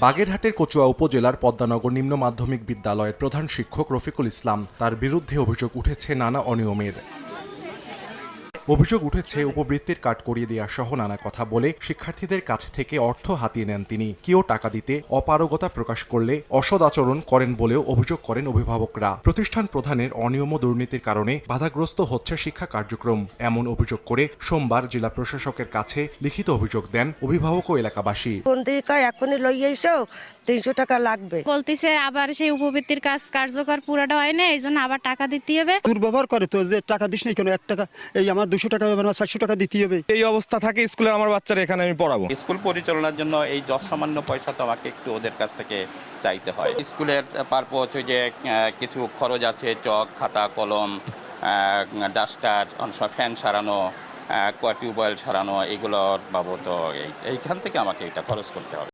বাগেরহাটের কচুয়া উপজেলার পদ্মানগর নিম্ন মাধ্যমিক বিদ্যালয়ের প্রধান শিক্ষক রফিকুল ইসলাম তার বিরুদ্ধে অভিযোগ উঠেছে নানা অনিয়মের। অভিযোগ উঠেছে উপবৃত্তির কার্ড করিয়ে দেওয়া সহ নানা কথা বলে শিক্ষার্থীদের কাছ থেকে অর্থ হাতিয়ে নেন তিনি। কেউ টাকা দিতে অপারগতা প্রকাশ করলে অসৎ আচরণ করেন বলেও অভিযোগ করেন অভিভাবকরা। প্রতিষ্ঠান প্রধানের অনিয়ম ও দুর্নীতির কারণে বাধাগ্রস্ত হচ্ছে শিক্ষা কার্যক্রম এমন অভিযোগ করে সোমবার জেলা প্রশাসকের কাছে লিখিত অভিযোগ দেন অভিভাবক ও এলাকাবাসী। এখনই লই এসো 300 টাকা লাগবে বলতেছে, আবার সেই উপবৃত্তির কাজ কার্যকর পুরাটা হয় না, এই জন্য আবার টাকা দিতে হবে। দুর্ব্যবহার করে তো, যে টাকা দিস না কেন, 1 টাকা এই আমার 200 টাকা হবে না, 400 টাকা দিতে হবে। এই অবস্থা থাকে স্কুলে, আমার বাচ্চারা এখানে আমি পড়াবো। স্কুল পরিচালনার জন্য এই যৎসামান্য পয়সা তো আমাকে একটু ওদের কাছ থেকে চাইতে হয়। স্কুলের পারপোজ যে কিছু খরচ আছে, চক, খাতা, কলম, ডাস্টার, অনেক সময় ফ্যান সারানো, টিউবওয়েল সারানো, এগুলোর বাবদ এইখান থেকে আমাকে এটা খরচ করতে হবে।